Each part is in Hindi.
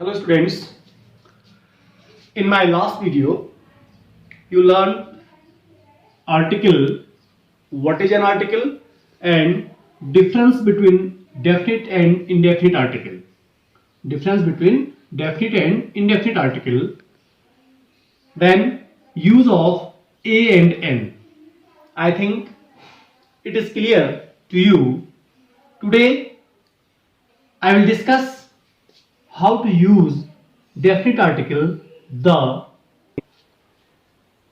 Hello students, in my last video you learned article, what is an article and difference between definite and indefinite article. Difference between definite and indefinite article, then use of a and n. I think it is clear to you. Today I will discuss how to use definite article the.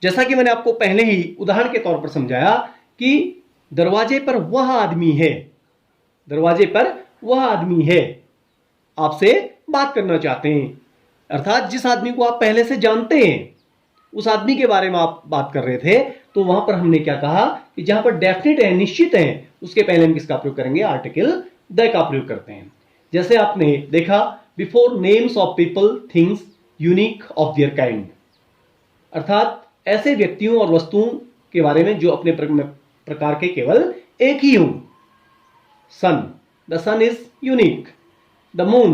जैसा कि मैंने आपको पहले ही उदाहरण के तौर पर समझाया कि दरवाजे पर वह आदमी है, दरवाजे पर वह आदमी है आपसे बात करना चाहते हैं, अर्थात जिस आदमी को आप पहले से जानते हैं उस आदमी के बारे में आप बात कर रहे थे। तो वहां पर हमने क्या कहा कि जहां पर डेफिनेट है, निश्चित है, उसके पहले हम किसका प्रयोग करेंगे? आर्टिकल द का प्रयोग करते हैं। जैसे आपने देखा, before names of people things unique of their kind, अर्थात ऐसे व्यक्तियों और वस्तुओं के बारे में जो अपने प्रकार के केवल एक ही हों। Sun, the sun is unique, the moon,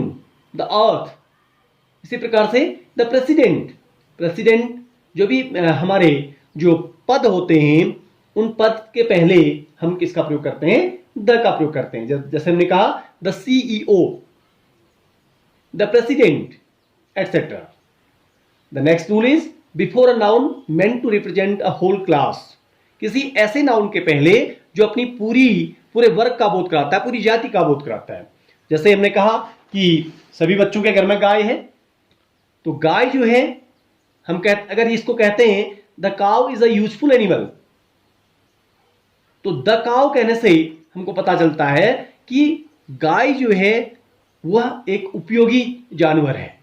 the earth. इसी प्रकार से द प्रेसिडेंट, प्रेसिडेंट जो भी हमारे जो पद होते हैं उन पद के पहले हम किसका प्रयोग करते हैं? द का प्रयोग करते हैं। जैसे हमने कहा the CEO, the president, etcetera. The next rule is before a noun meant to represent a whole class, किसी ऐसे नाउन के पहले जो अपनी पूरे वर्ग का बोध कराता है, पूरी जाति का बोध कराता है। जैसे हमने कहा कि सभी बच्चों के घर में गाय है, तो गाय जो है हम अगर इसको कहते हैं the cow is a useful animal, तो द काउ कहने से हमको पता चलता है कि गाय जो है वह एक उपयोगी जानवर है।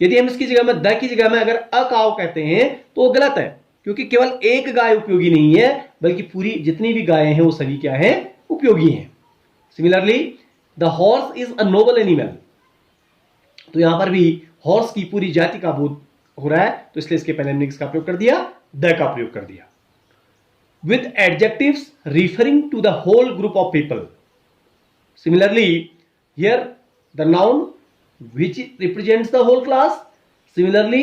यदि हम इसकी जगह में द की जगह में अगर अ काउ कहते हैं तो वो गलत है, क्योंकि केवल एक गाय उपयोगी नहीं है, बल्कि पूरी जितनी भी गायें हैं वो सभी क्या है? उपयोगी हैं। Similarly the horse is a Nobel animal, तो यहां पर भी हॉर्स की पूरी जाति का बोध हो रहा है, तो इसलिए इसके पहले हमने किसका प्रयोग कर दिया? द का प्रयोग कर दिया। With adjectives referring to the whole group of people. Similarly here the noun which represents the whole class. Similarly,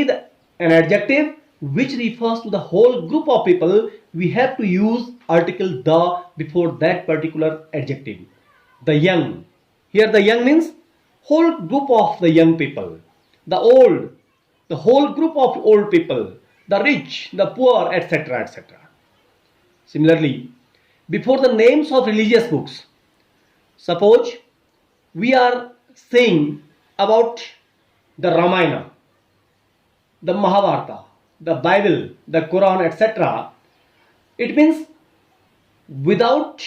an adjective which refers to the whole group of people, we have to use article the before that particular adjective. The young, here the young means whole group of the young people. The old, the whole group of old people. The rich, the poor, etc., etc. Similarly, before the names of religious books, suppose we are saying about the Ramayana, the Mahabharata, the Bible, the Quran, etc. It means without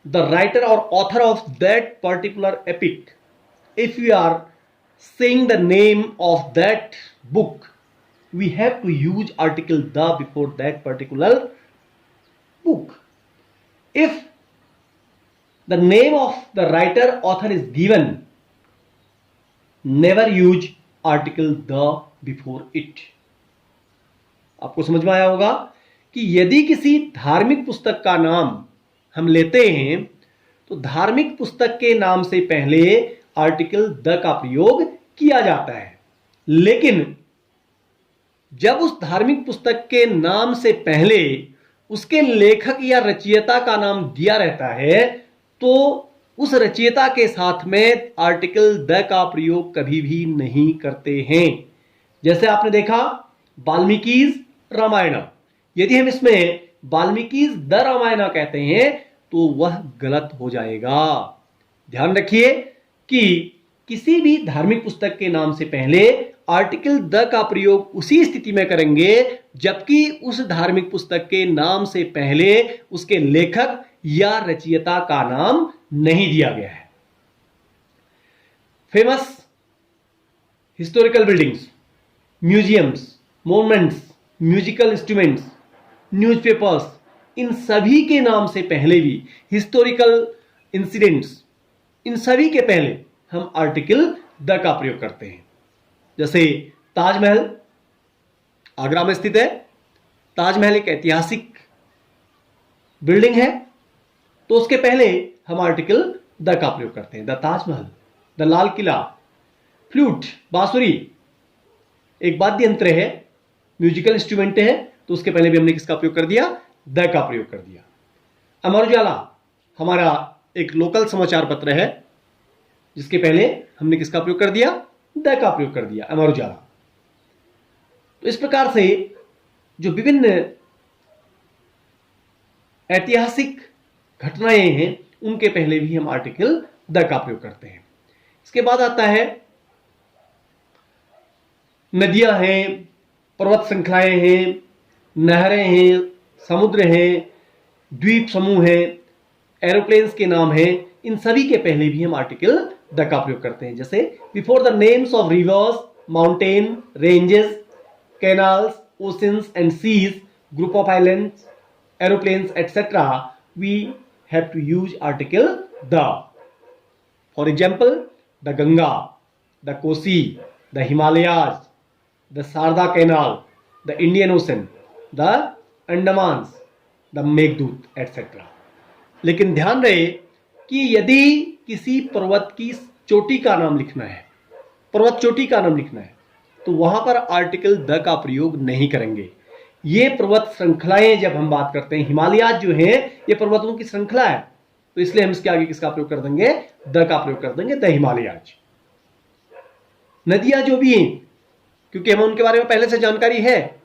the writer or author of that particular epic, if we are saying the name of that book, we have to use article the before that particular book. If the name of the writer author is given, never use article the before it. आपको समझ में आया होगा कि यदि किसी धार्मिक पुस्तक का नाम हम लेते हैं तो धार्मिक पुस्तक के नाम से पहले आर्टिकल द का प्रयोग किया जाता है, लेकिन जब उस धार्मिक पुस्तक के नाम से पहले उसके लेखक या रचयिता का नाम दिया रहता है तो उस रचयिता के साथ में आर्टिकल द का प्रयोग कभी भी नहीं करते हैं। जैसे आपने देखा वाल्मीकि's रामायण, यदि हम इसमें वाल्मीकि's द रामायण कहते हैं तो वह गलत हो जाएगा। ध्यान रखिए कि किसी भी धार्मिक पुस्तक के नाम से पहले आर्टिकल द का प्रयोग उसी स्थिति में करेंगे जबकि उस धार्मिक पुस्तक के नाम से पहले उसके लेखक या रचयिता का नाम नहीं दिया गया है। Famous historical buildings, museums, monuments, musical instruments, newspapers, इन सभी के नाम से पहले भी हिस्टोरिकल इंसिडेंट्स, इन सभी के पहले हम आर्टिकल द का प्रयोग करते हैं। जैसे ताजमहल आगरा में स्थित है, ताजमहल एक ऐतिहासिक बिल्डिंग है, तो उसके पहले हम आर्टिकल द का प्रयोग करते हैं। The Taj Mahal, the Lal Qila, flute, बांसुरी एक वाद्य यंत्र है, म्यूजिकल इंस्ट्रूमेंट है, तो उसके पहले भी हमने किसका प्रयोग कर दिया? द का प्रयोग कर दिया। अमर उजाला हमारा एक लोकल समाचार पत्र है, जिसके पहले हमने किसका प्रयोग कर दिया? द का प्रयोग कर दिया, अमर उजाला। तो इस प्रकार से जो विभिन्न ऐतिहासिक घटनाएं हैं उनके पहले भी हम आर्टिकल द का प्रयोग करते हैं। इसके बाद आता है नदियां हैं, पर्वत श्रृंखलाएं हैं, नहरें हैं, समुद्र हैं, द्वीप समूह हैं, एरोप्लेन्स के नाम हैं, इन सभी के पहले भी हम आर्टिकल द का प्रयोग करते हैं। जैसे before the names of rivers, mountain, ranges, canals, oceans and seas, group of islands, aeroplanes etcetera, we have to use article the. For example the Ganga, the Kosi, the Himalayas, the Sharda canal, the Indian ocean, the Andamans, the Meghdoot etcetera. लेकिन ध्यान रहे कि यदि किसी पर्वत की चोटी का नाम लिखना है, पर्वत चोटी का नाम लिखना है, तो वहां पर आर्टिकल द का प्रयोग नहीं करेंगे। ये पर्वत श्रृंखलाएं जब हम बात करते हैं, हिमालयाज जो है ये पर्वतों की श्रृंखला है, तो इसलिए हम इसके आगे किसका प्रयोग कर देंगे? द का प्रयोग कर देंगे, द हिमालयाज। नदियां जो भी हैं, क्योंकि हमें उनके बारे में पहले से जानकारी है,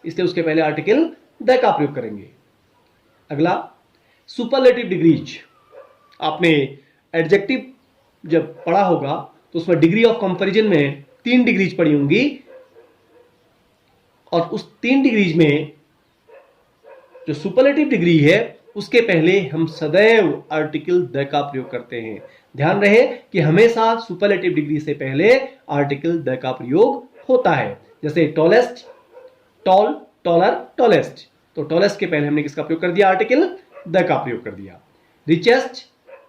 इसलिए उसके पहले आर्टिकल द का प्रयोग करेंगे। अगला सुपरलेटिव डिग्रीज। आपने एडजेक्टिव जब पढ़ा होगा तो उसमें डिग्री ऑफ कंपैरिजन में 3 डिग्रीज पढ़ी होंगी, और उस 3 डिग्रीज में जो सुपरलेटिव डिग्री है उसके पहले हम सदैव आर्टिकल द का प्रयोग करते हैं। ध्यान रहे कि हमेशा सुपरलेटिव डिग्री से पहले आर्टिकल द का प्रयोग होता है। जैसे टॉलेस्ट, टॉल, टॉलर, टॉलेस्ट, तो टॉलेस्ट के पहले हमने किसका प्रयोग कर दिया? आर्टिकल द का प्रयोग कर दिया। रिचेस्ट,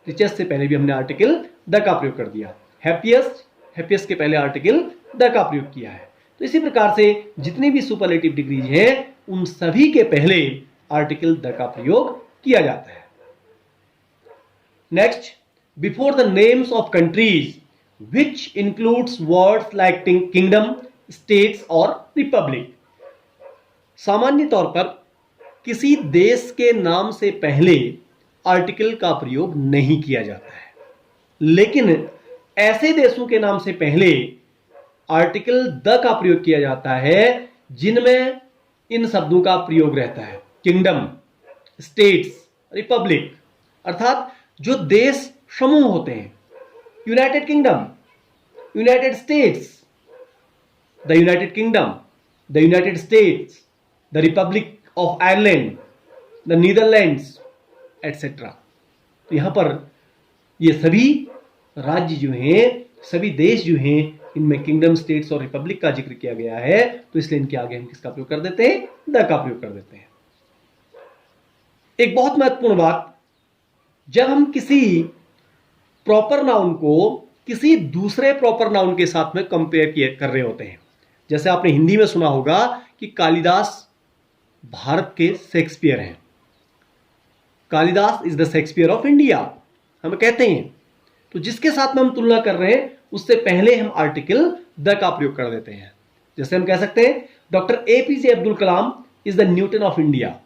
रिचेस्ट से पहले भी हमने आर्टिकल द का प्रयोग कर दिया। हैप्पीएस्ट, हैप्पीएस्ट के पहले आर्टिकल द का प्रयोग किया है। तो इसी प्रकार से जितनी भी सुपरलेटिव डिग्रीज हैं उन सभी के पहले आर्टिकल द का प्रयोग किया जाता है। Next, before the names of countries which includes words like kingdom, states और रिपब्लिक। सामान्य तौर पर किसी देश के नाम से पहले आर्टिकल का प्रयोग नहीं किया जाता है, लेकिन ऐसे देशों के नाम से पहले आर्टिकल द का प्रयोग किया जाता है जिनमें इन शब्दों का प्रयोग रहता है। किंगडम, स्टेट्स, रिपब्लिक, अर्थात जो देश समूह होते हैं, United kingdom, United states, the United kingdom, the United states, the Republic of Ireland, the Netherlands etcetera. तो यहां पर ये सभी राज्य जो हैं, सभी देश जो हैं, इनमें किंगडम, स्टेट्स और रिपब्लिक का जिक्र किया गया है, तो इसलिए इनके आगे हम किसका प्रयोग कर देते हैं? द का प्रयोग कर देते हैं। एक बहुत महत्वपूर्ण बात, जब हम किसी प्रॉपर नाउन को किसी दूसरे प्रॉपर नाउन के साथ में कंपेयर कर रहे होते हैं, जैसे आपने हिंदी में सुना होगा कि कालिदास भारत के शेक्सपियर हैं, Kalidas is the Shakespeare of India, हम कहते हैं। तो जिसके साथ में हम तुलना कर रहे हैं उससे पहले हम आर्टिकल द का प्रयोग कर देते हैं। जैसे हम कह सकते हैं doctor APJ Abdul Kalam is the Newton of India.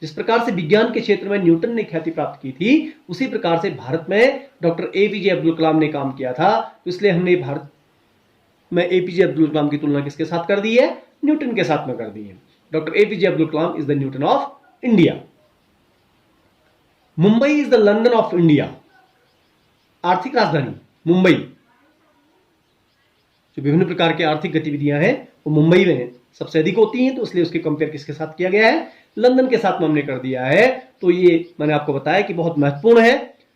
जिस प्रकार से विज्ञान के क्षेत्र में न्यूटन ने ख्याति प्राप्त की थी, उसी प्रकार से भारत में डॉक्टर एपीजे अब्दुल कलाम ने काम किया था, तो इसलिए हमने भारत में एपीजे अब्दुल कलाम की तुलना किसके साथ कर दी है? न्यूटन के साथ में कर दी है। Doctor APJ Abdul Kalam is the Newton of India. Mumbai is the London of India. आर्थिक राजधानी मुंबई, जो विभिन्न प्रकार की आर्थिक गतिविधियां हैं वो मुंबई में सबसे अधिक होती हैं, तो इसलिए उसके कंपेयर किसके साथ किया गया है? लंदन के साथ में हमने कर दिया है। तो ये मैंने आपको बताया कि बहुत महत्वपूर्ण है।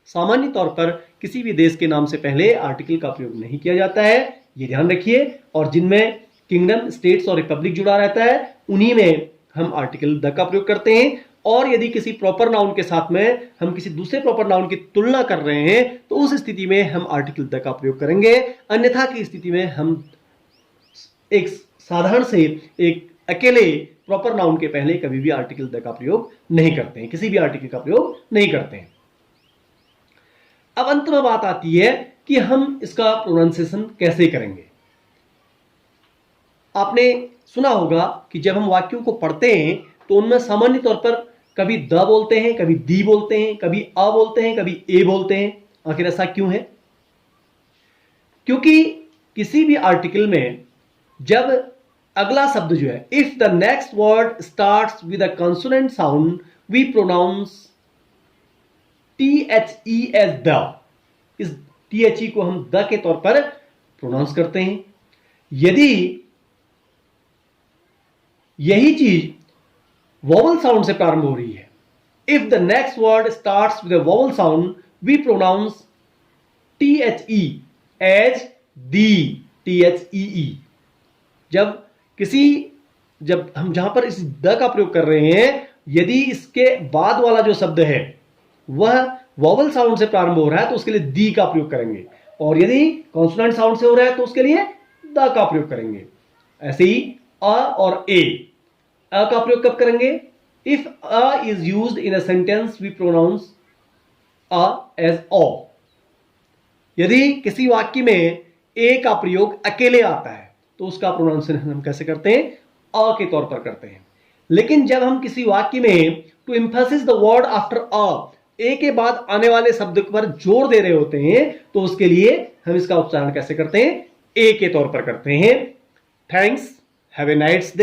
सामान्य तौर पर किसी भी देश के नाम से पहले आर्टिकल का प्रयोग नहीं किया जाता है, ये ध्यान रखिए। और जिनमें किंगडम, स्टेट्स और रिपब्लिक जुड़ा रहता है उन्हीं में हम आर्टिकल द का प्रयोग करते हैं। और यदि किसी प्रॉपर नाउन के साथ में हम किसी दूसरे प्रॉपर नाउन की तुलना कर रहे हैं तो उस स्थिति में हम आर्टिकल द का प्रयोग करेंगे। अन्यथा की स्थिति में हम एक साधारण से एक अकेले प्रॉपर नाउन के पहले कभी भी आर्टिकल द का प्रयोग नहीं करते हैं, किसी भी आर्टिकल का प्रयोग नहीं करते हैं। अब अंत में बात आती है कि हम इसका प्रोनाउंसिएशन कैसे करेंगे। आपने सुना होगा कि जब हम वाक्यों को पढ़ते हैं तो उनमें सामान्य तौर पर कभी द बोलते हैं, कभी दी बोलते हैं, कभी अ बोलते हैं, कभी ए बोलते हैं। आखिर ऐसा क्यों है? क्योंकि किसी भी आर्टिकल में जब अगला शब्द जो है, if the next word starts with a consonant sound we pronounce THE as the. इस THE को हम द के तौर पर प्रोनाउंस करते हैं। यदि यही चीज वोवल साउंड से प्रारंभ हो रही है, if the next word starts with a vowel sound we pronounce THE as the, THEE। जब हम जहां पर इस द का प्रयोग कर रहे हैं, यदि इसके बाद वाला जो शब्द है वह वोवल साउंड से प्रारंभ हो रहा है तो उसके लिए दी का प्रयोग करेंगे, और यदि कॉन्सोनेंट साउंड से हो रहा है तो उसके लिए द का प्रयोग करेंगे। ऐसे ही अ और ए। अ का प्रयोग कब करेंगे? If a is used in a sentence we pronounce a as o. यदि किसी वाक्य में ए का प्रयोग अकेले आता है तो उसका प्रोनाउंसिएशन हम कैसे करते हैं? अ के तौर पर करते हैं। लेकिन जब हम किसी वाक्य में to emphasis the word after a, a के बाद आने वाले शब्द पर जोर दे रहे होते हैं तो उसके लिए हम इसका उच्चारण कैसे करते हैं? ए के तौर पर करते हैं। Thanks, have a nice day.